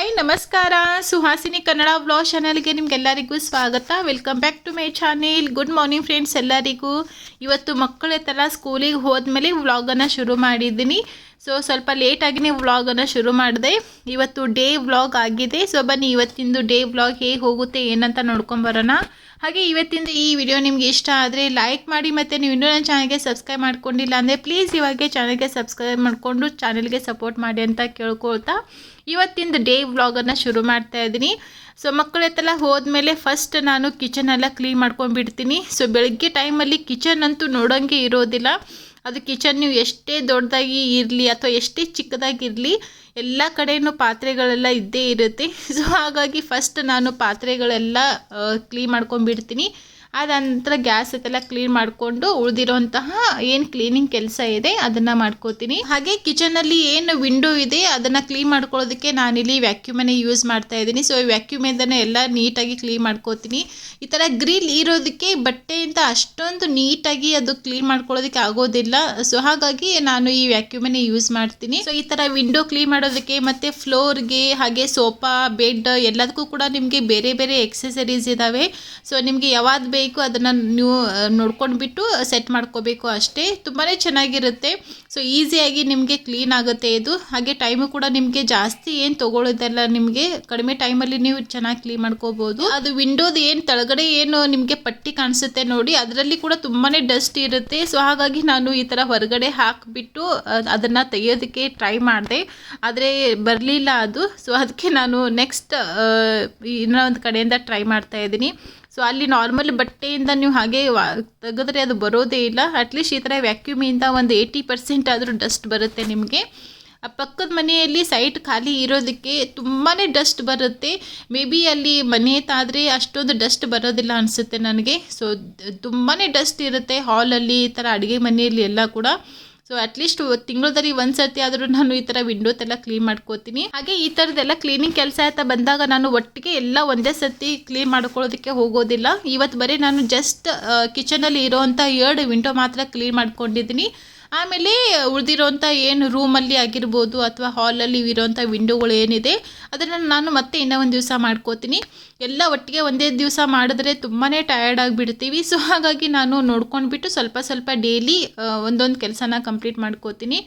Hi ನಮಸ್ಕಾರ. Suhasini Kannada vlog ಚಾನಲ್ಗೆ ನಿಮ್ಗೆಲ್ಲರಿಗೂ ಸ್ವಾಗತ. Welcome back to my channel. Good morning friends ಎಲ್ಲರಿಗೂ. ಇವತ್ತು ಮಕ್ಕಳೆಲ್ಲ ಸ್ಕೂಲಿಗೆ ಹೋದ್ಮೇಲೆ ವ್ಲಾಗನ್ನು ಶುರು ಮಾಡಿದ್ದೀನಿ. ಸ್ವಲ್ಪ ಲೇಟಾಗಿನೇ ವ್ಲಾಗನ್ನು ಶುರು ಮಾಡಿದೆ. ಇವತ್ತು ಡೇ ವ್ಲಾಗ್ ಆಗಿದೆ. ಬನ್ನಿ ಇವತ್ತಿಂದು ಡೇ ವ್ಲಾಗ್ ಹೇಗೆ ಹೋಗುತ್ತೆ ಏನಂತ ನೋಡ್ಕೊಂಬರೋಣ. ಹಾಗೆ ಇವತ್ತಿಂದ ಈ ವಿಡಿಯೋ ನಿಮಗೆ ಇಷ್ಟ ಆದರೆ ಲೈಕ್ ಮಾಡಿ, ಮತ್ತು ನೀವು ಇನ್ನೂ ನನ್ನ ಚಾನಲ್ಗೆ ಸಬ್ಸ್ಕ್ರೈಬ್ ಮಾಡ್ಕೊಂಡಿಲ್ಲ ಅಂದರೆ ಪ್ಲೀಸ್ ಇವಾಗೆ ಚಾನಲ್ಗೆ ಸಬ್ಸ್ಕ್ರೈಬ್ ಮಾಡಿಕೊಂಡು ಚಾನಲ್ಗೆ ಸಪೋರ್ಟ್ ಮಾಡಿ ಅಂತ ಕೇಳ್ಕೊಳ್ತಾ ಇವತ್ತಿಂದು ಡೇ ವ್ಲಾಗನ್ನು ಶುರು ಮಾಡ್ತಾ ಇದ್ದೀನಿ. ಮಕ್ಕಳೆಲ್ಲ ಹೋದ್ಮೇಲೆ ಫಸ್ಟ್ ನಾನು ಕಿಚನೆಲ್ಲ ಕ್ಲೀನ್ ಮಾಡ್ಕೊಂಡ್ಬಿಡ್ತೀನಿ. ಬೆಳಗ್ಗೆ ಟೈಮಲ್ಲಿ ಕಿಚನ್ ಅಂತೂ ನೋಡೋಂಗೆ ಇರೋದಿಲ್ಲ. ಅದು ಕಿಚನ್ ನೀವು ಎಷ್ಟೇ ದೊಡ್ಡದಾಗಿ ಇರಲಿ ಅಥವಾ ಎಷ್ಟೇ ಚಿಕ್ಕದಾಗಿರಲಿ, ಎಲ್ಲ ಕಡೆಯೂ ಪಾತ್ರೆಗಳೆಲ್ಲ ಇದ್ದೇ ಇರುತ್ತೆ. ಹಾಗಾಗಿ ಫಸ್ಟ್ ನಾನು ಪಾತ್ರೆಗಳೆಲ್ಲ ಕ್ಲೀನ್ ಮಾಡ್ಕೊಂಡ್ಬಿಡ್ತೀನಿ. ಅದ ನಂತರ ಗ್ಯಾಸಕ್ಕೆಲ್ಲ ಕ್ಲೀನ್ ಮಾಡಿಕೊಂಡು ಉಳಿದಿರೋಂತಹ ಏನು ಕ್ಲೀನಿಂಗ್ ಕೆಲಸ ಇದೆ ಅದನ್ನು ಮಾಡ್ಕೋತೀನಿ. ಹಾಗೆ ಕಿಚನಲ್ಲಿ ಏನು ವಿಂಡೋ ಇದೆ ಅದನ್ನು ಕ್ಲೀನ್ ಮಾಡ್ಕೊಳ್ಳೋದಕ್ಕೆ ನಾನಿಲ್ಲಿ ವ್ಯಾಕ್ಯೂಮನ್ನೇ ಯೂಸ್ ಮಾಡ್ತಾ ಇದ್ದೀನಿ. ಈ ವ್ಯಾಕ್ಯೂಮಿಂದನೇ ಎಲ್ಲ ನೀಟಾಗಿ ಕ್ಲೀನ್ ಮಾಡ್ಕೋತೀನಿ. ಈ ಥರ ಗ್ರಿಲ್ ಇರೋದಕ್ಕೆ ಬಟ್ಟೆಯಿಂದ ಅಷ್ಟೊಂದು ನೀಟಾಗಿ ಅದು ಕ್ಲೀನ್ ಮಾಡ್ಕೊಳ್ಳೋದಕ್ಕೆ ಆಗೋದಿಲ್ಲ. ಹಾಗಾಗಿ ನಾನು ಈ ವ್ಯಾಕ್ಯೂಮನ್ನೇ ಯೂಸ್ ಮಾಡ್ತೀನಿ. ಈ ಥರ ವಿಂಡೋ ಕ್ಲೀನ್ ಮಾಡೋದಕ್ಕೆ ಮತ್ತು ಫ್ಲೋರ್ಗೆ ಹಾಗೆ ಸೋಫಾ ಬೆಡ್ ಎಲ್ಲದಕ್ಕೂ ಕೂಡ ನಿಮಗೆ ಬೇರೆ ಬೇರೆ ಎಕ್ಸೆಸರೀಸ್ ಇದ್ದಾವೆ. ನಿಮಗೆ ಯಾವ್ದು ಬೇಕು ಅದನ್ನು ನೀವು ನೋಡ್ಕೊಂಡ್ಬಿಟ್ಟು ಸೆಟ್ ಮಾಡ್ಕೋಬೇಕು ಅಷ್ಟೇ. ತುಂಬಾ ಚೆನ್ನಾಗಿರುತ್ತೆ. ಈಸಿಯಾಗಿ ನಿಮಗೆ ಕ್ಲೀನ್ ಆಗುತ್ತೆ ಇದು. ಹಾಗೆ ಟೈಮು ಕೂಡ ನಿಮಗೆ ಜಾಸ್ತಿ ಏನು ತೊಗೊಳ್ಳೋದಲ್ಲ, ನಿಮಗೆ ಕಡಿಮೆ ಟೈಮಲ್ಲಿ ನೀವು ಚೆನ್ನಾಗಿ ಕ್ಲೀನ್ ಮಾಡ್ಕೋಬೋದು. ಅದು ವಿಂಡೋದು ಏನು ಕೆಳಗಡೆ ಏನು ನಿಮಗೆ ಪಟ್ಟಿ ಕಾಣಿಸುತ್ತೆ ನೋಡಿ, ಅದರಲ್ಲಿ ಕೂಡ ತುಂಬಾ ಡಸ್ಟ್ ಇರುತ್ತೆ. ಹಾಗಾಗಿ ನಾನು ಈ ಥರ ಹೊರಗಡೆ ಹಾಕಿಬಿಟ್ಟು ಅದನ್ನು ತೆಗೆಯೋದಕ್ಕೆ ಟ್ರೈ ಮಾಡಿದೆ, ಆದರೆ ಬರಲಿಲ್ಲ ಅದು. ಅದಕ್ಕೆ ನಾನು ನೆಕ್ಸ್ಟ್ ಇನ್ನೊಂದು ಕಡೆಯಿಂದ ಟ್ರೈ ಮಾಡ್ತಾ ಇದ್ದೀನಿ. ಅಲ್ಲಿ ನಾರ್ಮಲ್ ಬಟ್ಟೆಯಿಂದ ನೀವು ಹಾಗೆ ತೆಗೆದ್ರೆ ಅದು ಬರೋದೇ ಇಲ್ಲ. ಅಟ್ಲೀಸ್ಟ್ ಈ ಥರ ವ್ಯಾಕ್ಯೂಮಿಂದ ಒಂದು 80% ಆದರೂ ಡಸ್ಟ್ ಬರುತ್ತೆ ನಿಮಗೆ. ಪಕ್ಕದ ಮನೆಯಲ್ಲಿ ಸೈಟ್ ಖಾಲಿ ಇರೋದಕ್ಕೆ ತುಂಬಾ ಡಸ್ಟ್ ಬರುತ್ತೆ. ಮೇ ಬಿ ಅಲ್ಲಿ ಮನೆ ತಾದರೆ ಅಷ್ಟೊಂದು ಡಸ್ಟ್ ಬರೋದಿಲ್ಲ ಅನಿಸುತ್ತೆ ನನಗೆ. ತುಂಬಾ ಡಸ್ಟ್ ಇರುತ್ತೆ ಹಾಲಲ್ಲಿ, ಈ ಥರ ಅಡುಗೆ ಮನೆಯಲ್ಲಿ ಎಲ್ಲ ಕೂಡ. ಅಟ್ಲೀಸ್ಟ್ ತಿಂಗಳಲ್ಲಿ ಒಂದು ಸರ್ತಿ ಆದರೂ ನಾನು ಈ ಥರ ವಿಂಡೋತೆಲ್ಲ ಕ್ಲೀನ್ ಮಾಡ್ಕೋತೀನಿ. ಹಾಗೆ ಈ ಥರದ್ದೆಲ್ಲ ಕ್ಲೀನಿಂಗ್ ಕೆಲಸ ಅಂತ ಬಂದಾಗ ನಾನು ಒಟ್ಟಿಗೆ ಎಲ್ಲ ಒಂದೇ ಸರ್ತಿ ಕ್ಲೀನ್ ಮಾಡ್ಕೊಳ್ಳೋದಕ್ಕೆ ಹೋಗೋದಿಲ್ಲ. ಇವತ್ತು ಬರೀ ನಾನು ಜಸ್ಟ್ ಕಿಚನಲ್ಲಿ ಇರೋವಂಥ 2 ವಿಂಡೋ ಮಾತ್ರ ಕ್ಲೀನ್ ಮಾಡ್ಕೊಂಡಿದ್ದೀನಿ. ಆಮೇಲೆ ಉಳಿದಿರೋಂಥ ಏನು ರೂಮಲ್ಲಿ ಆಗಿರ್ಬೋದು ಅಥವಾ ಹಾಲಲ್ಲಿ ಇರೋಂಥ ವಿಂಡೋಗಳು ಏನಿದೆ ಅದನ್ನು ನಾನು ಮತ್ತೆ ಇನ್ನೂ ಒಂದು ದಿವಸ ಮಾಡ್ಕೋತೀನಿ. ಎಲ್ಲ ಒಟ್ಟಿಗೆ ಒಂದೇ ದಿವಸ ಮಾಡಿದ್ರೆ ತುಂಬಾ ಟಯರ್ಡ್ ಆಗಿಬಿಡ್ತೀವಿ. ಹಾಗಾಗಿ ನಾನು ನೋಡ್ಕೊಂಡ್ಬಿಟ್ಟು ಸ್ವಲ್ಪ ಡೈಲಿ ಒಂದೊಂದು ಕೆಲಸನ ಕಂಪ್ಲೀಟ್ ಮಾಡ್ಕೋತೀನಿ.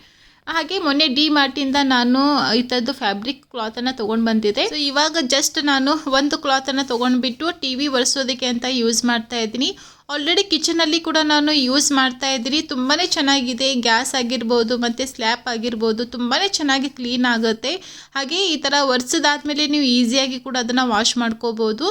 ಹಾಗೆ ಮೊನ್ನೆ ಡಿ ಮಾರ್ಟಿಂದ ನಾನು ಈ ಥರದ್ದು ಫ್ಯಾಬ್ರಿಕ್ ಕ್ಲಾತನ್ನು ತೊಗೊಂಡು ಬಂದಿದ್ದೆ. ಇವಾಗ ಜಸ್ಟ್ ನಾನು ಒಂದು ಕ್ಲಾತನ್ನು ತೊಗೊಂಡ್ಬಿಟ್ಟು ಟಿ ವಿ ಒರೆಸೋದಕ್ಕೆ ಅಂತ ಯೂಸ್ ಮಾಡ್ತಾ ಇದ್ದೀನಿ. ಆಲ್ರೆಡಿ ಕಿಚನಲ್ಲಿ ಕೂಡ ನಾನು ಯೂಸ್ ಮಾಡ್ತಾ ಇದ್ದೀನಿ. ತುಂಬಾ ಚೆನ್ನಾಗಿದೆ. ಗ್ಯಾಸ್ ಆಗಿರ್ಬೋದು ಮತ್ತು ಸ್ಲ್ಯಾಪ್ ಆಗಿರ್ಬೋದು ತುಂಬಾ ಚೆನ್ನಾಗಿ ಕ್ಲೀನ್ ಆಗುತ್ತೆ. ಹಾಗೆ ಈ ಥರ ಒರೆಸಿದಾದ್ಮೇಲೆ ನೀವು ಈಸಿಯಾಗಿ ಕೂಡ ಅದನ್ನು ವಾಶ್ ಮಾಡ್ಕೋಬೋದು.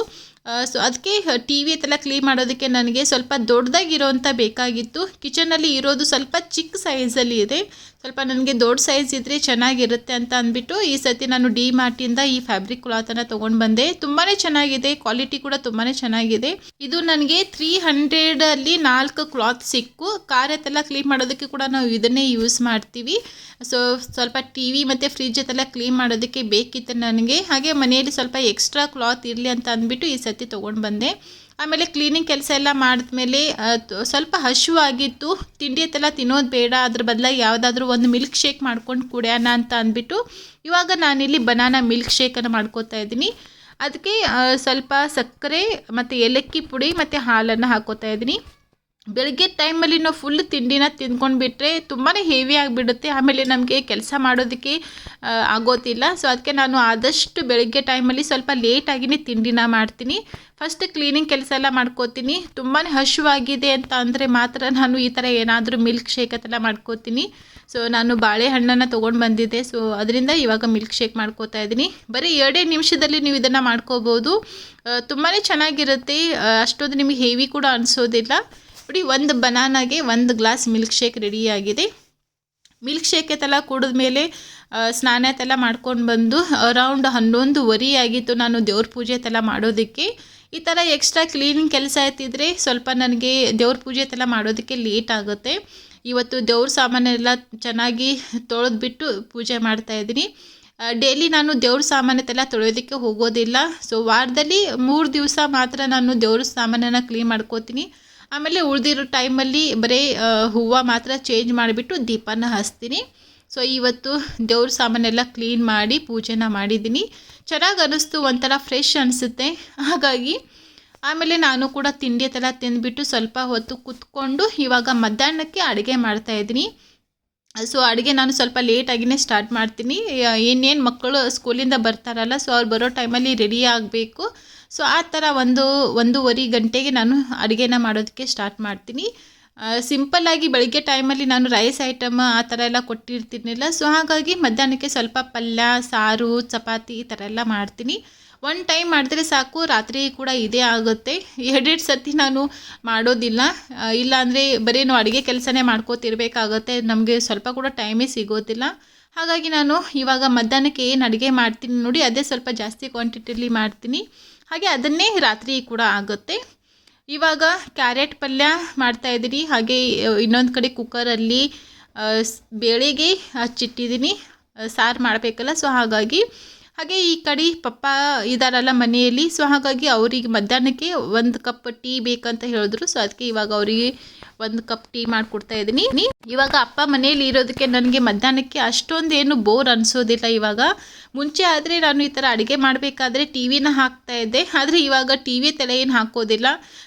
ಅದಕ್ಕೆ ಟಿ ವಿ ಎಲ್ಲ ಕ್ಲೀನ್ ಮಾಡೋದಕ್ಕೆ ನನಗೆ ಸ್ವಲ್ಪ ದೊಡ್ಡದಾಗಿರೋಂಥ ಬೇಕಾಗಿತ್ತು. ಕಿಚನಲ್ಲಿ ಇರೋದು ಸ್ವಲ್ಪ ಚಿಕ್ಕ ಸೈಜಲ್ಲಿ ಇದೆ. ಸ್ವಲ್ಪ ನನಗೆ ದೊಡ್ಡ ಸೈಜ್ ಇದ್ದರೆ ಚೆನ್ನಾಗಿರುತ್ತೆ ಅಂತ ಅಂದ್ಬಿಟ್ಟು ಈ ಸತಿ ನಾನು ಡಿ ಮಾರ್ಟಿಂದ ಈ ಫ್ಯಾಬ್ರಿಕ್ ಕ್ಲಾತನ್ನು ತೊಗೊಂಡು ಬಂದೆ. ತುಂಬಾ ಚೆನ್ನಾಗಿದೆ. ಕ್ವಾಲಿಟಿ ಕೂಡ ತುಂಬಾ ಚೆನ್ನಾಗಿದೆ. ಇದು ನನಗೆ 300ಅಲ್ಲಿ 4 ಕ್ಲಾತ್ ಸಿಕ್ಕು. ಕಾರೆಲ್ಲ ಕ್ಲೀನ್ ಮಾಡೋದಕ್ಕೆ ಕೂಡ ನಾವು ಇದನ್ನೇ ಯೂಸ್ ಮಾಡ್ತೀವಿ. ಸ್ವಲ್ಪ ಟಿ ವಿ ಮತ್ತು ಫ್ರಿಜ್ ಎಲ್ಲ ಕ್ಲೀನ್ ಮಾಡೋದಕ್ಕೆ ಬೇಕಿತ್ತು ನನಗೆ. ಹಾಗೆ ಮನೆಯಲ್ಲಿ ಸ್ವಲ್ಪ ಎಕ್ಸ್ಟ್ರಾ ಕ್ಲಾತ್ ಇರಲಿ ಅಂತ ಅಂದ್ಬಿಟ್ಟು ಈ ಸತಿ ತೊಗೊಂಡು ಬಂದೆ. ಆಮೇಲೆ ಕ್ಲೀನಿಂಗ್ ಕೆಲಸ ಎಲ್ಲ ಮಾಡಿದ್ಮೇಲೆ ಸ್ವಲ್ಪ ಹಸಿವಾಗಿತ್ತು. ತಿಂಡಿ ಎಲ್ಲ ತಿನ್ನೋದು ಬೇಡ, ಅದ್ರ ಬದಲಾಗಿ ಯಾವುದಾದ್ರೂ ಒಂದು ಮಿಲ್ಕ್ ಶೇಕ್ ಮಾಡ್ಕೊಂಡು ಕುಡಿಯೋಣ ಅಂತ ಅಂದ್ಬಿಟ್ಟು ಇವಾಗ ನಾನಿಲ್ಲಿ ಬನಾನಾ ಮಿಲ್ಕ್ ಶೇಕನ್ನು ಮಾಡ್ಕೋತಾ ಇದ್ದೀನಿ. ಅದಕ್ಕೆ ಸ್ವಲ್ಪ ಸಕ್ಕರೆ ಮತ್ತು ಏಲಕ್ಕಿ ಪುಡಿ ಮತ್ತು ಹಾಲನ್ನು ಹಾಕೋತಾ ಇದ್ದೀನಿ. ಬೆಳಗ್ಗೆ ಟೈಮಲ್ಲಿ ನಾವು ಫುಲ್ ತಿಂಡಿನ ತಿಂದ್ಕೊಂಡ್ಬಿಟ್ರೆ ತುಂಬಾ ಹೆವಿ ಆಗಿಬಿಡುತ್ತೆ. ಆಮೇಲೆ ನಮಗೆ ಕೆಲಸ ಮಾಡೋದಕ್ಕೆ ಆಗೋದಿಲ್ಲ. ಅದಕ್ಕೆ ನಾನು ಆದಷ್ಟು ಬೆಳಗ್ಗೆ ಟೈಮಲ್ಲಿ ಸ್ವಲ್ಪ ಲೇಟಾಗಿಯೇ ತಿಂಡಿನ ಮಾಡ್ತೀನಿ. ಫಸ್ಟ್ ಕ್ಲೀನಿಂಗ್ ಕೆಲಸ ಎಲ್ಲ ಮಾಡ್ಕೋತೀನಿ. ತುಂಬಾ ಹಸಿವಾಗಿದೆ ಅಂತ ಅಂದರೆ ಮಾತ್ರ ನಾನು ಈ ಥರ ಏನಾದರೂ ಮಿಲ್ಕ್ ಶೇಕ್ ಎಲ್ಲ ಮಾಡ್ಕೋತೀನಿ. ನಾನು ಬಾಳೆಹಣ್ಣನ್ನು ತೊಗೊಂಡು ಬಂದಿದ್ದೆ. ಅದರಿಂದ ಇವಾಗ ಮಿಲ್ಕ್ ಶೇಕ್ ಮಾಡ್ಕೋತಾ ಇದ್ದೀನಿ. ಬರೀ 2 ನಿಮಿಷದಲ್ಲಿ ನೀವು ಇದನ್ನು ಮಾಡ್ಕೋಬೋದು. ತುಂಬಾ ಚೆನ್ನಾಗಿರುತ್ತೆ. ಅಷ್ಟೊಂದು ನಿಮಗೆ ಹೆವಿ ಕೂಡ ಅನಿಸೋದಿಲ್ಲ. ನೋಡಿ, ಒಂದು ಬನಾನಾಗೆ 1 ಗ್ಲಾಸ್ ಮಿಲ್ಕ್ ಶೇಕ್ ರೆಡಿಯಾಗಿದೆ. ಮಿಲ್ಕ್ ಶೇಕ್ ಎಲ್ಲ ಕುಡಿದ್ಮೇಲೆ ಸ್ನಾನ ಎಲ್ಲ ಮಾಡ್ಕೊಂಡು ಬಂದು ಅರೌಂಡ್ 11:15 ಆಗಿತ್ತು ನಾನು ದೇವ್ರ ಪೂಜೆ ಎಲ್ಲ ಮಾಡೋದಕ್ಕೆ. ಈ ಥರ ಎಕ್ಸ್ಟ್ರಾ ಕ್ಲೀನಿಂಗ್ ಕೆಲಸ ಆಯ್ತಿದ್ರೆ ಸ್ವಲ್ಪ ನನಗೆ ದೇವ್ರ ಪೂಜೆ ಎಲ್ಲ ಮಾಡೋದಕ್ಕೆ ಲೇಟ್ ಆಗುತ್ತೆ. ಇವತ್ತು ದೇವ್ರ ಸಾಮಾನೆಲ್ಲ ಚೆನ್ನಾಗಿ ತೊಳೆದ್ಬಿಟ್ಟು ಪೂಜೆ ಮಾಡ್ತಾಯಿದ್ದೀನಿ. ಡೈಲಿ ನಾನು ದೇವ್ರ ಸಾಮಾನೆಲ್ಲ ತೊಳೆಯೋದಕ್ಕೆ ಹೋಗೋದಿಲ್ಲ. ವಾರದಲ್ಲಿ 3 ದಿವಸ ಮಾತ್ರ ನಾನು ದೇವ್ರ ಸಾಮಾನನ್ನು ಕ್ಲೀನ್ ಮಾಡ್ಕೋತೀನಿ. ಆಮೇಲೆ ಉಳಿದಿರೋ ಟೈಮಲ್ಲಿ ಬರೀ ಹೂವು ಮಾತ್ರ ಚೇಂಜ್ ಮಾಡಿಬಿಟ್ಟು ದೀಪನ ಹಚ್ತೀನಿ. ಸೊ ಇವತ್ತು ದೇವ್ರ ಸಾಮಾನೆಲ್ಲ ಕ್ಲೀನ್ ಮಾಡಿ ಪೂಜೆನ ಮಾಡಿದ್ದೀನಿ. ಚೆನ್ನಾಗಿ ಅನ್ನಿಸ್ತು, ಒಂಥರ ಫ್ರೆಶ್ ಅನಿಸುತ್ತೆ. ಹಾಗಾಗಿ ಆಮೇಲೆ ನಾನು ಕೂಡ ತಿಂಡಿ ಎಲ್ಲ ತಿಂದುಬಿಟ್ಟು ಸ್ವಲ್ಪ ಹೊತ್ತು ಕೂತ್ಕೊಂಡು ಇವಾಗ ಮಧ್ಯಾಹ್ನಕ್ಕೆ ಅಡುಗೆ ಮಾಡ್ತಾಯಿದ್ದೀನಿ. ಸೊ ಅಡುಗೆ ನಾನು ಸ್ವಲ್ಪ ಲೇಟಾಗಿಯೇ ಸ್ಟಾರ್ಟ್ ಮಾಡ್ತೀನಿ. ಏನೇನು ಮಕ್ಕಳು ಸ್ಕೂಲಿಂದ ಬರ್ತಾರಲ್ಲ, ಸೊ ಅವ್ರು ಬರೋ ಟೈಮಲ್ಲಿ ರೆಡಿ ಆಗಬೇಕು. ಸೊ ಆ ಥರ 1-1:30 ಗಂಟೆಗೆ ನಾನು ಅಡುಗೆನ ಮಾಡೋದಕ್ಕೆ ಸ್ಟಾರ್ಟ್ ಮಾಡ್ತೀನಿ. ಸಿಂಪಲ್ಲಾಗಿ ಬೆಳಗ್ಗೆ ಟೈಮಲ್ಲಿ ನಾನು ರೈಸ್ ಐಟಮ್ ಆ ಥರ ಎಲ್ಲ ಕೊಟ್ಟಿರ್ತೀನಿಲ್ಲ. ಸೊ ಹಾಗಾಗಿ ಮಧ್ಯಾಹ್ನಕ್ಕೆ ಸ್ವಲ್ಪ ಪಲ್ಯ, ಸಾರು, ಚಪಾತಿ ಈ ಥರ ಎಲ್ಲ ಮಾಡ್ತೀನಿ. ಒನ್ ಟೈಮ್ ಮಾಡಿದ್ರೆ ಸಾಕು, ರಾತ್ರಿ ಕೂಡ ಇದೇ ಆಗುತ್ತೆ. 2 ಸರ್ತಿ ನಾನು ಮಾಡೋದಿಲ್ಲ. ಇಲ್ಲಾಂದರೆ ಬರೀ ನಾವು ಅಡುಗೆ ಕೆಲಸನೇ ಮಾಡ್ಕೋತಿರ್ಬೇಕಾಗತ್ತೆ, ನಮಗೆ ಸ್ವಲ್ಪ ಕೂಡ ಟೈಮೇ ಸಿಗೋದಿಲ್ಲ. ಹಾಗಾಗಿ ನಾನು ಇವಾಗ ಮಧ್ಯಾಹ್ನಕ್ಕೆ ಏನು ಅಡುಗೆ ಮಾಡ್ತೀನಿ ನೋಡಿ, ಅದೇ ಸ್ವಲ್ಪ ಜಾಸ್ತಿ ಕ್ವಾಂಟಿಟಿಲಿ ಮಾಡ್ತೀನಿ. ಹಾಗೆ ಅದನ್ನೇ ರಾತ್ರಿ ಕೂಡ ಆಗುತ್ತೆ. ಇವಾಗ ಕ್ಯಾರೆಟ್ ಪಲ್ಯ ಮಾಡ್ತಾಯಿದ್ದೀನಿ. ಹಾಗೆ ಇನ್ನೊಂದು ಕಡೆ ಕುಕ್ಕರಲ್ಲಿ ಬೇಳೆಗೆ ಹಚ್ಚಿಟ್ಟಿದ್ದೀನಿ, ಸಾರು ಮಾಡಬೇಕಲ್ಲ. ಸೊ ಹಾಗೆ ಈ ಕಡೆ ಪಪ್ಪ ಇದ್ದಾರಲ್ಲ ಮನೆಯಲ್ಲಿ. ಸೊ ಹಾಗಾಗಿ ಅವರಿಗೆ ಮಧ್ಯಾಹ್ನಕ್ಕೆ 1 ಕಪ್ ಟೀ ಬೇಕಂತ ಹೇಳಿದ್ರು. ಸೊ ಅದಕ್ಕೆ ಇವಾಗ ಅವರಿಗೆ 1 ಕಪ್ ಟೀ ಮಾಡಿಕೊಡ್ತಾ ಇದ್ದೀನಿ. ಇವಾಗ ಅಪ್ಪ ಮನೆಯಲ್ಲಿ ಇರೋದಕ್ಕೆ ನನಗೆ ಮಧ್ಯಾಹ್ನಕ್ಕೆ ಅಷ್ಟೊಂದು ಏನು ಬೋರ್ ಅನಿಸೋದಿಲ್ಲ. ಇವಾಗ ಮುಂಚೆ ಆದರೆ ನಾನು ಈ ಥರ ಅಡುಗೆ ಮಾಡಬೇಕಾದ್ರೆ ಟಿ ವಿನ ಹಾಕ್ತಾಯಿದ್ದೆ, ಆದರೆ ಇವಾಗ ಟಿ ವಿ ತಲೆ ಏನು ಹಾಕೋದಿಲ್ಲ.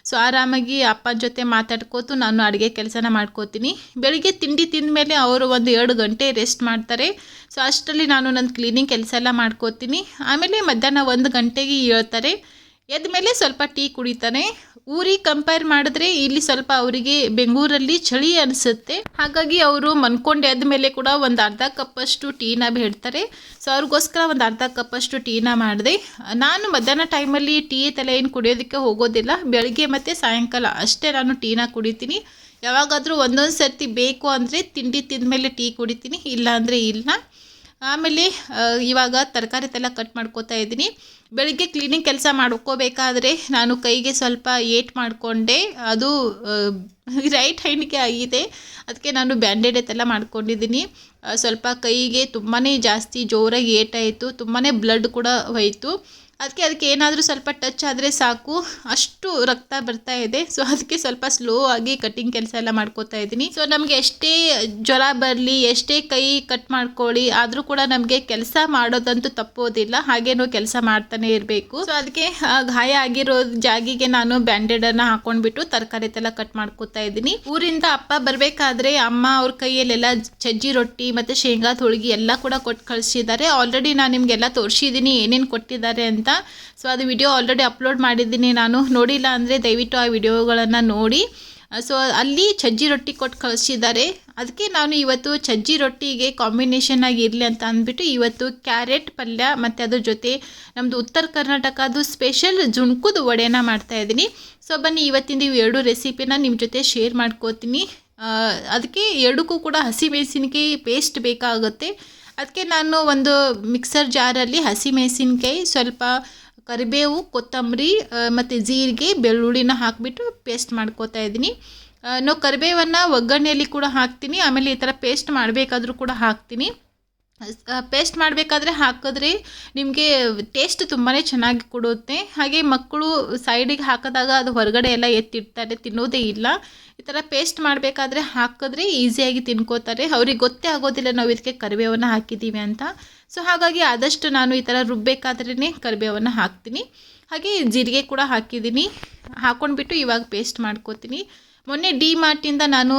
ಸೊ ಆರಾಮಾಗಿ ಅಪ್ಪನ ಜೊತೆ ಮಾತಾಡ್ಕೋತು ನಾನು ಅಡುಗೆ ಕೆಲಸನ ಮಾಡ್ಕೋತೀನಿ. ಬೆಳಿಗ್ಗೆ ತಿಂಡಿ ತಿಂದ ಮೇಲೆ ಅವರು 1-2 ಗಂಟೆ ರೆಸ್ಟ್ ಮಾಡ್ತಾರೆ. ಸೊ ಅಷ್ಟರಲ್ಲಿ ನಾನು ನನ್ನ ಕ್ಲೀನಿಂಗ್ ಕೆಲಸ ಎಲ್ಲ ಮಾಡ್ಕೋತೀನಿ. ಆಮೇಲೆ ಮಧ್ಯಾಹ್ನ 1 ಗಂಟೆಗೆ ಹೇಳ್ತಾರೆ. ಎದ್ದ ಮೇಲೆ ಸ್ವಲ್ಪ ಟೀ ಕುಡಿತಾನೆ. ಊರಿಗೆ ಕಂಪೇರ್ ಮಾಡಿದ್ರೆ ಇಲ್ಲಿ ಸ್ವಲ್ಪ ಅವರಿಗೆ ಬೆಂಗಳೂರಲ್ಲಿ ಚಳಿ ಅನಿಸುತ್ತೆ. ಹಾಗಾಗಿ ಅವರು ಮನ್ಕೊಂಡು ಎದ್ದ ಮೇಲೆ ಕೂಡ ಒಂದು ಅರ್ಧ ಕಪ್ಪಷ್ಟು ಟೀನ ಬೇಡ್ತಾರೆ. ಸೊ ಅವ್ರಿಗೋಸ್ಕರ ಒಂದು ಅರ್ಧ ಕಪ್ಪಷ್ಟು ಟೀನ ಮಾಡಿದೆ. ನಾನು ಮಧ್ಯಾಹ್ನ ಟೈಮಲ್ಲಿ ಟೀ ತಲೆ ಏನು ಕುಡಿಯೋದಕ್ಕೆ ಹೋಗೋದಿಲ್ಲ. ಬೆಳಗ್ಗೆ ಮತ್ತು ಸಾಯಂಕಾಲ ಅಷ್ಟೇ ನಾನು ಟೀನ ಕುಡಿತೀನಿ. ಯಾವಾಗಾದರೂ ಒಂದೊಂದು ಸರ್ತಿ ಬೇಕು ಅಂದರೆ ತಿಂಡಿ ತಿಂದ ಮೇಲೆ ಟೀ ಕುಡಿತೀನಿ, ಇಲ್ಲ ಅಂದರೆ ಇಲ್ಲ. ಆಮೇಲೆ ಇವಾಗ ತರಕಾರಿ ಎಲ್ಲ ಕಟ್ ಮಾಡ್ಕೋತಾ ಇದ್ದೀನಿ. ಬೆಳಿಗ್ಗೆ ಕ್ಲೀನಿಂಗ್ ಕೆಲಸ ಮಾಡ್ಕೋಬೇಕಾದ್ರೆ ನಾನು ಕೈಗೆ ಸ್ವಲ್ಪ ಏಟ್ ಮಾಡಿಕೊಂಡೆ, ಅದು ರೈಟ್ ಹ್ಯಾಂಡ್ಗೆ ಆಗಿದೆ. ಅದಕ್ಕೆ ನಾನು ಬ್ಯಾಂಡೇಡ್ ಎಲ್ಲ ಮಾಡ್ಕೊಂಡಿದ್ದೀನಿ. ಸ್ವಲ್ಪ ಕೈಗೆ ತುಂಬಾ ಜಾಸ್ತಿ ಜೋರಾಗಿ ಏಟಾಯಿತು, ತುಂಬಾ ಬ್ಲಡ್ ಕೂಡ ಹೋಯಿತು. ಅದಕ್ಕೆ ಏನಾದರೂ ಸ್ವಲ್ಪ ಟಚ್ ಆದರೆ ಸಾಕು, ಅಷ್ಟು ರಕ್ತ ಬರ್ತಾ ಇದೆ. ಸೊ ಅದಕ್ಕೆ ಸ್ವಲ್ಪ ಸ್ಲೋ ಆಗಿ ಕಟ್ಟಿಂಗ್ ಕೆಲಸ ಎಲ್ಲ ಮಾಡ್ಕೋತಾ ಇದ್ದೀನಿ. ಸೊ ನಮಗೆ ಎಷ್ಟೇ ಜ್ವರ ಬರಲಿ, ಎಷ್ಟೇ ಕೈ ಕಟ್ ಮಾಡ್ಕೊಳ್ಳಿ, ಆದರೂ ಕೂಡ ನಮಗೆ ಕೆಲಸ ಮಾಡೋದಂತೂ ತಪ್ಪೋದಿಲ್ಲ. ಹಾಗೇನೋ ಕೆಲಸ ಮಾಡ್ತಾನೆ ಇರಬೇಕು. ಸೊ ಅದಕ್ಕೆ ಗಾಯ ಆಗಿರೋ ಜಾಗಿಗೆ ನಾನು ಬ್ಯಾಂಡೇಡನ್ನು ಹಾಕೊಂಡ್ಬಿಟ್ಟು ತರಕಾರಿ ಎಲ್ಲ ಕಟ್ ಮಾಡ್ಕೋತಾ ಇದ್ದೀನಿ. ಊರಿಂದ ಅಪ್ಪ ಬರಬೇಕಾದ್ರೆ ಅಮ್ಮ ಅವ್ರ ಕೈಯಲ್ಲೆಲ್ಲ ಸಜ್ಜಿ ರೊಟ್ಟಿ ಮತ್ತು ಶೇಂಗಾ ಹೋಳಿಗೆ ಎಲ್ಲ ಕೂಡ ಕೊಟ್ಟು ಕಳಿಸಿದ್ದಾರೆ. ಆಲ್ರೆಡಿ ನಾನು ನಿಮಗೆಲ್ಲ ತೋರಿಸಿದ್ದೀನಿ ಏನೇನು ಕೊಟ್ಟಿದ್ದಾರೆ ಅಂತ. ಸೊ ಅದು ವಿಡಿಯೋ ಆಲ್ರೆಡಿ ಅಪ್ಲೋಡ್ ಮಾಡಿದ್ದೀನಿ. ನಾನು ನೋಡಿಲ್ಲ ಅಂದರೆ ದಯವಿಟ್ಟು ಆ ವಿಡಿಯೋಗಳನ್ನು ನೋಡಿ. ಸೊ ಅಲ್ಲಿ ಸಜ್ಜಿ ರೊಟ್ಟಿ ಕೊಟ್ಟು ಕಳಿಸಿದ್ದಾರೆ. ಅದಕ್ಕೆ ನಾನು ಇವತ್ತು ಸಜ್ಜಿ ರೊಟ್ಟಿಗೆ ಕಾಂಬಿನೇಷನ್ ಆಗಿ ಇರಲಿ ಅಂತ ಅಂದ್ಬಿಟ್ಟು ಇವತ್ತು ಕ್ಯಾರೆಟ್ ಪಲ್ಯ ಮತ್ತು ಅದ್ರ ಜೊತೆ ನಮ್ಮದು ಉತ್ತರ ಕರ್ನಾಟಕದ್ದು ಸ್ಪೆಷಲ್ ಜುಣ್ಕುದು ವಡೆನ ಮಾಡ್ತಾಯಿದ್ದೀನಿ. ಸೊ ಬನ್ನಿ ಇವತ್ತಿಂದ ಇವು 2 ರೆಸಿಪಿನ ನಿಮ್ಮ ಜೊತೆ ಶೇರ್ ಮಾಡ್ಕೋತೀನಿ. ಅದಕ್ಕೆ 2ಕ್ಕೂ ಕೂಡ ಹಸಿಮೆಣಸಿನಕಾಯಿ ಪೇಸ್ಟ್ ಬೇಕಾಗುತ್ತೆ. ಅದಕ್ಕೆ ನಾನು ಒಂದು ಮಿಕ್ಸರ್ ಜಾರಲ್ಲಿ ಹಸಿಮೆಣಸಿನಕಾಯಿ, ಸ್ವಲ್ಪ ಕರಿಬೇವು, ಕೊತ್ತಂಬರಿ ಮತ್ತು ಜೀರಿಗೆ, ಬೆಳ್ಳುಳ್ಳಿನ ಹಾಕಿಬಿಟ್ಟು ಪೇಸ್ಟ್ ಮಾಡ್ಕೋತಾ ಇದ್ದೀನಿ. ನಾವು ಕರಿಬೇವನ್ನು ಒಗ್ಗರಣೆಯಲ್ಲಿ ಕೂಡ ಹಾಕ್ತೀನಿ, ಆಮೇಲೆ ಈ ಥರ ಪೇಸ್ಟ್ ಮಾಡಬೇಕಾದ್ರೂ ಕೂಡ ಹಾಕ್ತೀನಿ. ಪೇಸ್ಟ್ ಮಾಡಬೇಕಾದ್ರೆ ಹಾಕಿದ್ರೆ ನಿಮಗೆ ಟೇಸ್ಟ್ ತುಂಬಾ ಚೆನ್ನಾಗಿ ಕೊಡುತ್ತೆ. ಹಾಗೆ ಮಕ್ಕಳು ಸೈಡಿಗೆ ಹಾಕಿದಾಗ ಅದು ಹೊರಗಡೆ ಎಲ್ಲ ಎತ್ತಿಡ್ತಾರೆ, ತಿನ್ನೋದೇ ಇಲ್ಲ. ಈ ಥರ ಪೇಸ್ಟ್ ಮಾಡಬೇಕಾದ್ರೆ ಹಾಕಿದ್ರೆ ಈಸಿಯಾಗಿ ತಿನ್ಕೋತಾರೆ. ಅವ್ರಿಗೆ ಗೊತ್ತೇ ಆಗೋದಿಲ್ಲ ನಾವು ಇದಕ್ಕೆ ಕರಿಬೇವನ್ನು ಹಾಕಿದ್ದೀವಿ ಅಂತ. ಸೊ ಹಾಗಾಗಿ ಆದಷ್ಟು ನಾನು ಈ ಥರ ರುಬ್ಬಬೇಕಾದ್ರೇ ಕರಿಬೇವನ್ನು ಹಾಕ್ತೀನಿ. ಹಾಗೆ ಜೀರಿಗೆ ಕೂಡ ಹಾಕಿದ್ದೀನಿ. ಹಾಕ್ಕೊಂಡ್ಬಿಟ್ಟು ಇವಾಗ ಪೇಸ್ಟ್ ಮಾಡ್ಕೋತೀನಿ. ಮೊನ್ನೆ ಡಿ ಮಾರ್ಟಿಂದ ನಾನು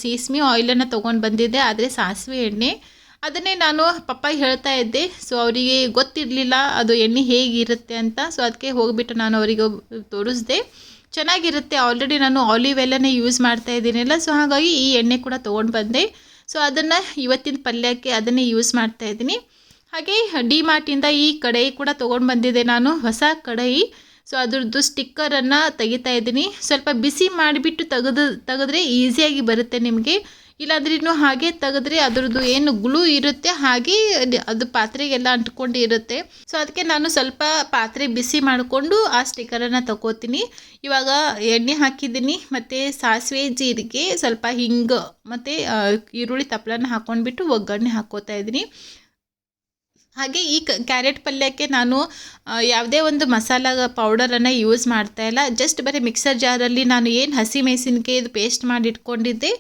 ಸೀಸ್ಮಿ ಆಯಿಲನ್ನು ತೊಗೊಂಡು ಬಂದಿದ್ದೆ, ಆದರೆ ಸಾಸಿವೆ ಎಣ್ಣೆ ಅದನ್ನೇ ನಾನು ಪಪ್ಪ ಹೇಳ್ತಾ ಇದ್ದೆ. ಸೊ ಅವರಿಗೆ ಗೊತ್ತಿರಲಿಲ್ಲ ಅದು ಎಣ್ಣೆ ಹೇಗಿರುತ್ತೆ ಅಂತ. ಸೊ ಅದಕ್ಕೆ ಹೋಗಿಬಿಟ್ಟು ನಾನು ಅವರಿಗೆ ತೋರಿಸ್ದೆ. ಚೆನ್ನಾಗಿರುತ್ತೆ, ಆಲ್ರೆಡಿ ನಾನು ಆಲಿವ್ ಆಯಿಲನ್ನೇ ಯೂಸ್ ಮಾಡ್ತಾ ಇದ್ದೀನಲ್ಲ. ಸೊ ಹಾಗಾಗಿ ಈ ಎಣ್ಣೆ ಕೂಡ ತೊಗೊಂಡು ಬಂದೆ. ಸೊ ಅದನ್ನು ಇವತ್ತಿನ ಪಲ್ಯಕ್ಕೆ ಅದನ್ನೇ ಯೂಸ್ ಮಾಡ್ತಾ ಇದ್ದೀನಿ. ಹಾಗೆ ಡಿ ಮಾರ್ಟಿಂದ ಈ ಕಡಾಯಿ ಕೂಡ ತೊಗೊಂಡು ಬಂದಿದ್ದೆ ನಾನು, ಹೊಸ ಕಡಾಯಿ. ಸೊ ಅದ್ರದ್ದು ಸ್ಟಿಕ್ಕರನ್ನು ತೆಗಿತಾ ಇದ್ದೀನಿ. ಸ್ವಲ್ಪ ಬಿಸಿ ಮಾಡಿಬಿಟ್ಟು ತೆಗೆದ್ರೆ ಈಸಿಯಾಗಿ ಬರುತ್ತೆ ನಿಮಗೆ. ಇಲ್ಲಾಂದ್ರೆ ಇನ್ನೂ ಹಾಗೆ ತೆಗೆದ್ರೆ ಅದರದ್ದು ಏನು ಗ್ಲೂ ಇರುತ್ತೆ ಹಾಗೆ ಅದು ಪಾತ್ರೆಗೆಲ್ಲ ಅಂಟ್ಕೊಂಡು ಇರುತ್ತೆ. ಸೊ ಅದಕ್ಕೆ ನಾನು ಸ್ವಲ್ಪ ಪಾತ್ರೆ ಬಿಸಿ ಮಾಡಿಕೊಂಡು ಆ ಸ್ಟಿಕ್ಕರನ್ನು ತಗೋತೀನಿ. ಇವಾಗ ಎಣ್ಣೆ ಹಾಕಿದ್ದೀನಿ, ಮತ್ತು ಸಾಸಿವೆ, ಜೀರಿಗೆ, ಸ್ವಲ್ಪ ಹಿಂಗು ಮತ್ತು ಈರುಳ್ಳಿ ತಪ್ಪಲನ್ನು ಹಾಕ್ಕೊಂಡ್ಬಿಟ್ಟು ಒಗ್ಗರಣೆ ಹಾಕ್ಕೋತಾ ಇದ್ದೀನಿ. ಹಾಗೆ ಈ ಕ್ಯಾರೆಟ್ ಪಲ್ಯಕ್ಕೆ ನಾನು ಯಾವುದೇ ಒಂದು ಮಸಾಲ ಪೌಡರನ್ನು ಯೂಸ್ ಮಾಡ್ತಾಯಿಲ್ಲ. ಜಸ್ಟ್ ಬರೀ ಮಿಕ್ಸರ್ ಜಾರಲ್ಲಿ ನಾನು ಏನು ಹಸಿಮೆಣಸಿನಕಾಯಿ ಪೇಸ್ಟ್ ಮಾಡಿ ಇಟ್ಕೊಂಡಿದ್ದೆ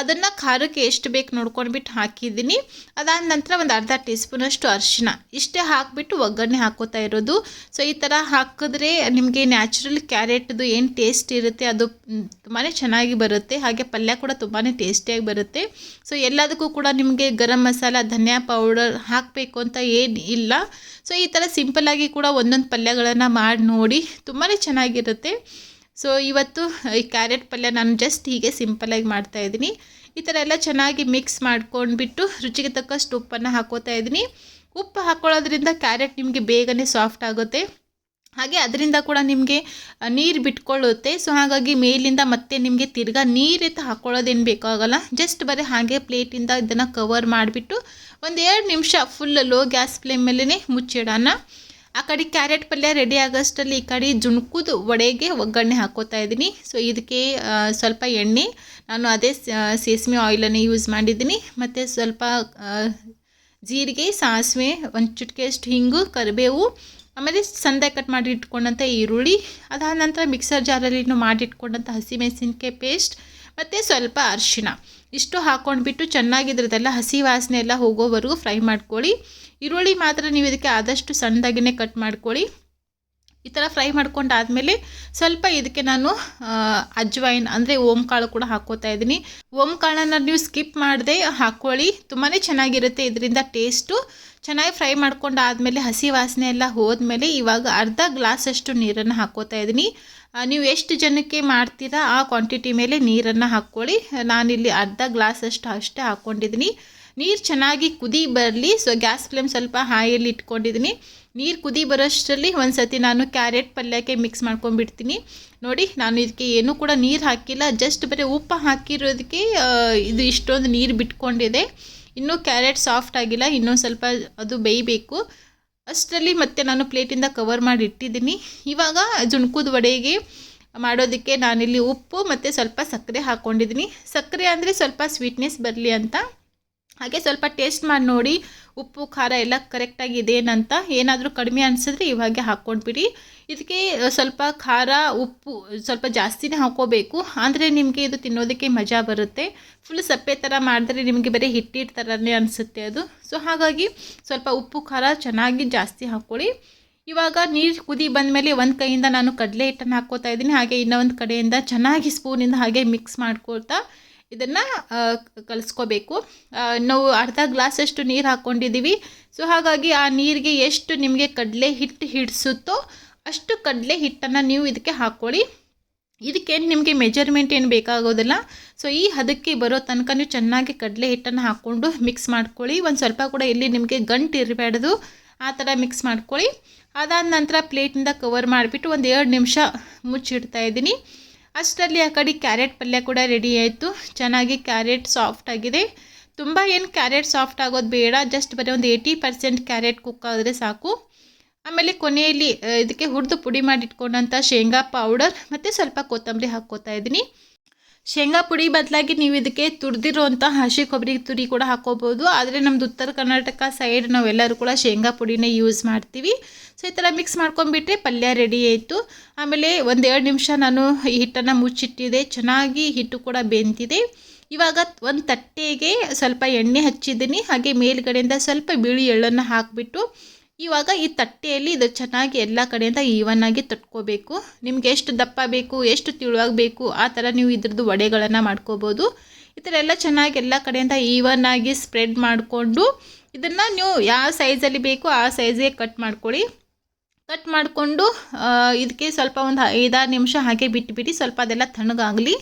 ಅದನ್ನು ಖಾರಕ್ಕೆ ಎಷ್ಟು ಬೇಕು ನೋಡ್ಕೊಂಡ್ಬಿಟ್ಟು ಹಾಕಿದ್ದೀನಿ. ಅದಾದ ನಂತರ ಒಂದು ಅರ್ಧ ಟೀ ಸ್ಪೂನಷ್ಟು ಅರಿಶಿನ ಇಷ್ಟೇ ಹಾಕಿಬಿಟ್ಟು ಒಗ್ಗರಣೆ ಹಾಕೋತಾ ಇರೋದು. ಸೊ ಈ ಥರ ಹಾಕಿದ್ರೆ ನಿಮಗೆ ನ್ಯಾಚುರಲ್ ಕ್ಯಾರೆಟ್ದು ಏನು ಟೇಸ್ಟ್ ಇರುತ್ತೆ ಅದು ತುಂಬಾ ಚೆನ್ನಾಗಿ ಬರುತ್ತೆ. ಹಾಗೆ ಪಲ್ಯ ಕೂಡ ತುಂಬಾ ಟೇಸ್ಟಿಯಾಗಿ ಬರುತ್ತೆ. ಸೊ ಎಲ್ಲದಕ್ಕೂ ಕೂಡ ನಿಮಗೆ ಗರಂ ಮಸಾಲ ಧನಿಯಾ ಪೌಡರ್ ಹಾಕಬೇಕು ಅಂತ ಏನು ಇಲ್ಲ. ಸೊ ಈ ಥರ ಸಿಂಪಲ್ಲಾಗಿ ಕೂಡ ಒಂದೊಂದು ಪಲ್ಯಗಳನ್ನು ಮಾಡಿ ನೋಡಿ ತುಂಬಾ ಚೆನ್ನಾಗಿರುತ್ತೆ. ಸೊ ಇವತ್ತು ಈ ಕ್ಯಾರೆಟ್ ಪಲ್ಯ ನಾನು ಜಸ್ಟ್ ಹೀಗೆ ಸಿಂಪಲ್ಲಾಗಿ ಮಾಡ್ತಾಯಿದ್ದೀನಿ. ಈ ಥರ ಎಲ್ಲ ಚೆನ್ನಾಗಿ ಮಿಕ್ಸ್ ಮಾಡ್ಕೊಂಡ್ಬಿಟ್ಟು ರುಚಿಗೆ ತಕ್ಕಷ್ಟು ಉಪ್ಪನ್ನು ಹಾಕೋತಾ ಇದ್ದೀನಿ. ಉಪ್ಪು ಹಾಕ್ಕೊಳ್ಳೋದ್ರಿಂದ ಕ್ಯಾರೆಟ್ ನಿಮಗೆ ಬೇಗನೆ ಸಾಫ್ಟ್ ಆಗುತ್ತೆ. ಹಾಗೆ ಅದರಿಂದ ಕೂಡ ನಿಮಗೆ ನೀರು ಬಿಟ್ಕೊಳ್ಳುತ್ತೆ. ಸೊ ಹಾಗಾಗಿ ಮೇಲಿಂದ ಮತ್ತೆ ನಿಮಗೆ ತಿರ್ಗಾ ನೀರೆತ್ತು ಹಾಕ್ಕೊಳ್ಳೋದೇನು ಬೇಕಾಗಲ್ಲ. ಜಸ್ಟ್ ಬರೀ ಹಾಗೆ ಪ್ಲೇಟಿಂದ ಇದನ್ನು ಕವರ್ ಮಾಡಿಬಿಟ್ಟು ಒಂದು 2 ನಿಮಿಷ ಫುಲ್ ಲೋ ಗ್ಯಾಸ್ ಫ್ಲೇಮ್ ಮೇಲೇ ಮುಚ್ಚಿಡೋಣ. ಆ ಕಡೆ ಕ್ಯಾರೆಟ್ ಪಲ್ಯ ರೆಡಿ ಆಗೋಷ್ಟರಲ್ಲಿ ಈ ಕಡೆ ಜುಣ್ಕುದು ವಡೆಗೆ ಒಗ್ಗರಣೆ ಹಾಕೋತಾ ಇದ್ದೀನಿ. ಸೊ ಇದಕ್ಕೆ ಸ್ವಲ್ಪ ಎಣ್ಣೆ, ನಾನು ಅದೇ ಸೇಸಮೆ ಆಯಿಲನ್ನೇ ಯೂಸ್ ಮಾಡಿದ್ದೀನಿ. ಮತ್ತು ಸ್ವಲ್ಪ ಜೀರಿಗೆ, ಸಾಸಿವೆ, ಒಂದು ಚಿಟಿಕೆಯಷ್ಟು ಹಿಂಗು, ಕರಿಬೇವು, ಆಮೇಲೆ ಸಣ್ಣದಾಗಿ ಕಟ್ ಮಾಡಿ ಇಟ್ಕೊಂಡಂಥ ಈರುಳ್ಳಿ, ಅದಾದ ನಂತರ ಮಿಕ್ಸರ್ ಜಾರಲ್ಲಿ ಮಾಡಿಟ್ಕೊಂಡಂಥ ಹಸಿಮೆಣಸಿನ್ಕಾಯಿ ಪೇಸ್ಟ್ ಮತ್ತು ಸ್ವಲ್ಪ ಅರಿಶಿನ ಇಷ್ಟು ಹಾಕ್ಕೊಂಡ್ಬಿಟ್ಟು ಚೆನ್ನಾಗಿ ಇದ್ರದ್ದೆಲ್ಲ ಹಸಿ ವಾಸನೆ ಎಲ್ಲ ಹೋಗೋವರೆಗೂ ಫ್ರೈ ಮಾಡ್ಕೊಳ್ಳಿ. ಈರುಳ್ಳಿ ಮಾತ್ರ ನೀವು ಇದಕ್ಕೆ ಆದಷ್ಟು ಸಣ್ಣದಾಗಿಯೇ ಕಟ್ ಮಾಡ್ಕೊಳ್ಳಿ. ಈ ಥರ ಫ್ರೈ ಮಾಡ್ಕೊಂಡಾದಮೇಲೆ ಸ್ವಲ್ಪ ಇದಕ್ಕೆ ನಾನು ಅಜ್ವೈನ್ ಅಂದರೆ ಓಂಕಾಳು ಕೂಡ ಹಾಕ್ಕೋತಾ ಇದ್ದೀನಿ. ಓಂಕಾಳನ್ನು ನೀವು ಸ್ಕಿಪ್ ಮಾಡದೆ ಹಾಕ್ಕೊಳ್ಳಿ, ತುಂಬಾ ಚೆನ್ನಾಗಿರುತ್ತೆ. ಇದರಿಂದ ಟೇಸ್ಟು ಚೆನ್ನಾಗಿ ಫ್ರೈ ಮಾಡ್ಕೊಂಡಾದಮೇಲೆ ಹಸಿ ವಾಸನೆ ಎಲ್ಲ ಹೋದ್ಮೇಲೆ ಇವಾಗ ಅರ್ಧ ಗ್ಲಾಸಷ್ಟು ನೀರನ್ನು ಹಾಕ್ಕೋತಾ ಇದ್ದೀನಿ. ನೀವು ಎಷ್ಟು ಜನಕ್ಕೆ ಮಾಡ್ತೀರಾ ಆ ಕ್ವಾಂಟಿಟಿ ಮೇಲೆ ನೀರನ್ನು ಹಾಕ್ಕೊಳ್ಳಿ. ನಾನಿಲ್ಲಿ ಅರ್ಧ ಗ್ಲಾಸಷ್ಟು ಅಷ್ಟೇ ಹಾಕ್ಕೊಂಡಿದ್ದೀನಿ. ನೀರು ಚೆನ್ನಾಗಿ ಕುದಿ ಬರಲಿ. ಸೊ ಗ್ಯಾಸ್ ಫ್ಲೇಮ್ ಸ್ವಲ್ಪ ಹಾಯಲ್ಲಿ ಇಟ್ಕೊಂಡಿದ್ದೀನಿ. ನೀರು ಕುದಿ ಬರೋಷ್ಟರಲ್ಲಿ ಒಂದು ಸತಿ ನಾನು ಕ್ಯಾರೆಟ್ ಪಲ್ಯಕ್ಕೆ ಮಿಕ್ಸ್ ಮಾಡ್ಕೊಂಡ್ಬಿಡ್ತೀನಿ. ನೋಡಿ, ನಾನು ಇದಕ್ಕೆ ಏನೂ ಕೂಡ ನೀರು ಹಾಕಿಲ್ಲ, ಜಸ್ಟ್ ಬರೀ ಉಪ್ಪು ಹಾಕಿರೋದಕ್ಕೆ ಇದು ಇಷ್ಟೊಂದು ನೀರು ಬಿಟ್ಕೊಂಡಿದೆ. ಇನ್ನೂ ಕ್ಯಾರೆಟ್ ಸಾಫ್ಟ್ ಆಗಿಲ್ಲ, ಇನ್ನೂ ಸ್ವಲ್ಪ ಅದು ಬೇಯಬೇಕು. ಅಷ್ಟರಲ್ಲಿ ಮತ್ತೆ ನಾನು ಪ್ಲೇಟಿಂದ ಕವರ್ ಮಾಡಿ ಇಟ್ಟಿದ್ದೀನಿ. ಇವಾಗ ಜುಣ್ಕುದ ವಡೆಗೆ ಮಾಡೋದಕ್ಕೆ ನಾನಿಲ್ಲಿ ಉಪ್ಪು ಮತ್ತು ಸ್ವಲ್ಪ ಸಕ್ಕರೆ ಹಾಕ್ಕೊಂಡಿದ್ದೀನಿ. ಸಕ್ಕರೆ ಅಂದರೆ ಸ್ವಲ್ಪ ಸ್ವೀಟ್ನೆಸ್ ಬರಲಿ ಅಂತ. ಹಾಗೆ ಸ್ವಲ್ಪ ಟೇಸ್ಟ್ ಮಾಡಿ ನೋಡಿ ಉಪ್ಪು ಖಾರ ಎಲ್ಲ ಕರೆಕ್ಟಾಗಿ ಇದೇನಂತ. ಏನಾದರೂ ಕಡಿಮೆ ಅನಿಸಿದ್ರೆ ಇವಾಗೆ ಹಾಕ್ಕೊಂಡ್ಬಿಡಿ. ಇದಕ್ಕೆ ಸ್ವಲ್ಪ ಖಾರ ಉಪ್ಪು ಸ್ವಲ್ಪ ಜಾಸ್ತಿನೇ ಹಾಕ್ಕೋಬೇಕು, ಅಂದರೆ ನಿಮಗೆ ಇದು ತಿನ್ನೋದಕ್ಕೆ ಮಜಾ ಬರುತ್ತೆ. ಫುಲ್ ಸಪ್ಪೆ ಥರ ಮಾಡಿದ್ರೆ ನಿಮಗೆ ಬರೀ ಹಿಟ್ಟಿಟ್ಟು ಥರನೇ ಅನಿಸುತ್ತೆ ಅದು. ಸೊ ಹಾಗಾಗಿ ಸ್ವಲ್ಪ ಉಪ್ಪು ಖಾರ ಚೆನ್ನಾಗಿ ಜಾಸ್ತಿ ಹಾಕ್ಕೊಳ್ಳಿ. ಇವಾಗ ನೀರು ಕುದಿ ಬಂದಮೇಲೆ ಒಂದು ಕೈಯಿಂದ ನಾನು ಕಡಲೆ ಹಿಟ್ಟನ್ನು ಹಾಕ್ಕೋತಾ ಇದ್ದೀನಿ. ಹಾಗೆ ಇನ್ನೊಂದು ಕಡೆಯಿಂದ ಚೆನ್ನಾಗಿ ಸ್ಪೂನಿಂದ ಹಾಗೆ ಮಿಕ್ಸ್ ಮಾಡ್ಕೊಳ್ತಾ ಇದನ್ನು ಕಲಿಸ್ಕೋಬೇಕು. ನಾವು ಅರ್ಧ ಗ್ಲಾಸಷ್ಟು ನೀರು ಹಾಕ್ಕೊಂಡಿದ್ದೀವಿ. ಸೊ ಹಾಗಾಗಿ ಆ ನೀರಿಗೆ ಎಷ್ಟು ನಿಮಗೆ ಕಡಲೆ ಹಿಟ್ಟು ಹಿಡಿಸುತ್ತೋ ಅಷ್ಟು ಕಡಲೆ ಹಿಟ್ಟನ್ನು ನೀವು ಇದಕ್ಕೆ ಹಾಕ್ಕೊಳ್ಳಿ. ಇದಕ್ಕೇನು ನಿಮಗೆ ಮೆಜರ್ಮೆಂಟ್ ಏನು ಬೇಕಾಗೋದಿಲ್ಲ. ಸೊ ಈ ಹದಕ್ಕೆ ಬರೋ ತನಕ ನೀವು ಚೆನ್ನಾಗಿ ಕಡಲೆ ಹಿಟ್ಟನ್ನು ಹಾಕ್ಕೊಂಡು ಮಿಕ್ಸ್ ಮಾಡ್ಕೊಳ್ಳಿ. ಒಂದು ಸ್ವಲ್ಪ ಕೂಡ ಇಲ್ಲಿ ನಿಮಗೆ ಗಂಟು ಇರಬಾರ್ದು, ಆ ಥರ ಮಿಕ್ಸ್ ಮಾಡ್ಕೊಳ್ಳಿ. ಅದಾದ ನಂತರ ಪ್ಲೇಟಿಂದ ಕವರ್ ಮಾಡಿಬಿಟ್ಟು ಒಂದು 2 ನಿಮಿಷ ಮುಚ್ಚಿಡ್ತಾ ಇದ್ದೀನಿ. ಅಷ್ಟರಲ್ಲಿ ಆ ಕಡೆ ಕ್ಯಾರೆಟ್ ಪಲ್ಯ ಕೂಡ ರೆಡಿ ಆಯಿತು. ಚೆನ್ನಾಗಿ ಕ್ಯಾರೆಟ್ ಸಾಫ್ಟ್ ಆಗಿದೆ. ತುಂಬ ಏನು ಕ್ಯಾರೆಟ್ ಸಾಫ್ಟ್ ಆಗೋದು ಬೇಡ, ಜಸ್ಟ್ ಬರೀ ಒಂದು 80% ಕ್ಯಾರೆಟ್ ಕುಕ್ ಆದರೆ ಸಾಕು. ಆಮೇಲೆ ಕೊನೆಯಲ್ಲಿ ಇದಕ್ಕೆ ಹುರಿದು ಪುಡಿ ಮಾಡಿಟ್ಕೊಂಡಂಥ ಶೇಂಗಾ ಪೌಡರ್ ಮತ್ತು ಸ್ವಲ್ಪ ಕೊತ್ತಂಬರಿ ಹಾಕ್ಕೋತಾ ಇದ್ದೀನಿ. ಶೇಂಗಾ ಪುಡಿ ಬದಲಾಗಿ ನೀವು ಇದಕ್ಕೆ ತುರಿದಿರುವಂಥ ಹಸಿ ಕೊಬ್ಬರಿ ತುರಿ ಕೂಡ ಹಾಕ್ಕೋಬೋದು. ಆದರೆ ನಮ್ಮದು ಉತ್ತರ ಕರ್ನಾಟಕ ಸೈಡ್ ನಾವೆಲ್ಲರೂ ಕೂಡ ಶೇಂಗಾ ಪುಡಿನೇ ಯೂಸ್ ಮಾಡ್ತೀವಿ. ಸೊ ಈ ಥರ ಮಿಕ್ಸ್ ಮಾಡ್ಕೊಂಡ್ಬಿಟ್ರೆ ಪಲ್ಯ ರೆಡಿ ಆಯಿತು. ಆಮೇಲೆ ಒಂದು 2 ನಿಮಿಷ ನಾನು ಈ ಹಿಟ್ಟನ್ನು ಮುಚ್ಚಿಟ್ಟಿದೆ. ಚೆನ್ನಾಗಿ ಹಿಟ್ಟು ಕೂಡ ಬೆಂತಿದೆ. ಇವಾಗ ಒಂದು ತಟ್ಟೆಗೆ ಸ್ವಲ್ಪ ಎಣ್ಣೆ ಹಚ್ಚಿದ್ದೀನಿ. ಹಾಗೆ ಮೇಲ್ಗಡೆಯಿಂದ ಸ್ವಲ್ಪ ಬಿಳಿ ಎಳ್ಳನ್ನು ಹಾಕಿಬಿಟ್ಟು ಇವಾಗ ಈ ತಟ್ಟೆಯಲ್ಲಿ ಇದು ಚೆನ್ನಾಗಿ ಎಲ್ಲ ಕಡೆಯಿಂದ ಈವನ್ನಾಗಿ ತಟ್ಕೋಬೇಕು. ನಿಮ್ಗೆ ಎಷ್ಟು ದಪ್ಪ ಬೇಕು, ಎಷ್ಟು ತಿಳುವಾಗಬೇಕು ಆ ಥರ ನೀವು ಇದ್ರದ್ದು ವಡೆಗಳನ್ನು ಮಾಡ್ಕೋಬೋದು. ಈ ಥರ ಎಲ್ಲ ಚೆನ್ನಾಗಿ ಎಲ್ಲ ಕಡೆಯಿಂದ ಈವನ್ನಾಗಿ ಸ್ಪ್ರೆಡ್ ಮಾಡಿಕೊಂಡು ಇದನ್ನು ನೀವು ಯಾವ ಸೈಜಲ್ಲಿ ಬೇಕು ಆ ಸೈಜ್ಗೆ ಕಟ್ ಮಾಡ್ಕೊಳ್ಳಿ. ಕಟ್ ಮಾಡಿಕೊಂಡು ಇದಕ್ಕೆ ಸ್ವಲ್ಪ ಒಂದು 5-6 ನಿಮಿಷ ಹಾಗೆ ಬಿಟ್ಟುಬಿಡಿ, ಸ್ವಲ್ಪ ಅದೆಲ್ಲ ತಣ್ಣಗಾಗಲಿ.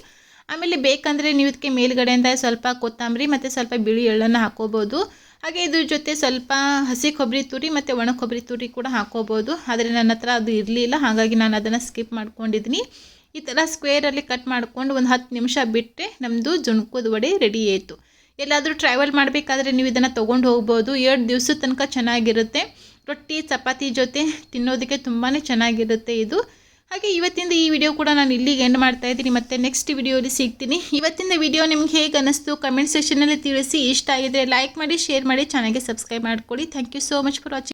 ಆಮೇಲೆ ಬೇಕಂದರೆ ನೀವು ಇದಕ್ಕೆ ಮೇಲ್ಗಡೆಯಿಂದ ಸ್ವಲ್ಪ ಕೊತ್ತಂಬರಿ ಮತ್ತು ಸ್ವಲ್ಪ ಬಿಳಿ ಎಳ್ಳನ್ನು ಹಾಕ್ಕೋಬೋದು. ಹಾಗೆ ಇದ್ರ ಜೊತೆ ಸ್ವಲ್ಪ ಹಸಿ ಕೊಬ್ಬರಿ ತುರಿ ಮತ್ತು ಒಣ ಕೊಬ್ಬರಿ ತುರಿ ಕೂಡ ಹಾಕ್ಕೋಬೋದು. ಆದರೆ ನನ್ನ ಹತ್ರ ಅದು ಇರಲಿಲ್ಲ, ಹಾಗಾಗಿ ನಾನು ಅದನ್ನು ಸ್ಕಿಪ್ ಮಾಡ್ಕೊಂಡಿದ್ದೀನಿ. ಈ ಥರ ಸ್ಕ್ವೇರಲ್ಲಿ ಕಟ್ ಮಾಡಿಕೊಂಡು ಒಂದು 10 ನಿಮಿಷ ಬಿಟ್ಟರೆ ನಮ್ಮದು ಜುಣ್ಕದ ವಡೆ ರೆಡಿ ಆಯಿತು. ಎಲ್ಲಾದರೂ ಟ್ರಾವೆಲ್ ಮಾಡಬೇಕಾದ್ರೆ ನೀವು ಇದನ್ನು ತೊಗೊಂಡು ಹೋಗ್ಬೋದು. 2 ದಿವಸದ ತನಕ ಚೆನ್ನಾಗಿರುತ್ತೆ. ರೊಟ್ಟಿ ಚಪಾತಿ ಜೊತೆ ತಿನ್ನೋದಕ್ಕೆ ತುಂಬಾ ಚೆನ್ನಾಗಿರುತ್ತೆ ಇದು. ಹಾಗೆ ಇವತ್ತಿಂದ ಈ ವಿಡಿಯೋ ಕೂಡ ನಾನು ಇಲ್ಲಿಗೆ ಎಂಡ್ ಮಾಡ್ತಾ ಇದ್ದೀನಿ. ಮತ್ತೆ ನೆಕ್ಸ್ಟ್ ವಿಡಿಯೋಲಿ ಸಿಗ್ತೀನಿ. ಇವತ್ತಿನ ವಿಡಿಯೋ ನಿಮ್ಗೆ ಹೇಗೆ ಅನ್ನಿಸ್ತು ಕಮೆಂಟ್ ಸೆಕ್ಷನಲ್ಲಿ ತಿಳಿಸಿ. ಇಷ್ಟ ಆಗಿದ್ರೆ ಲೈಕ್ ಮಾಡಿ, ಶೇರ್ ಮಾಡಿ, ಚಾನಲ್ಗೆ ಸಬ್ಸ್ಕ್ರೈಬ್ ಮಾಡ್ಕೊಳ್ಳಿ. Thank you so much for watching.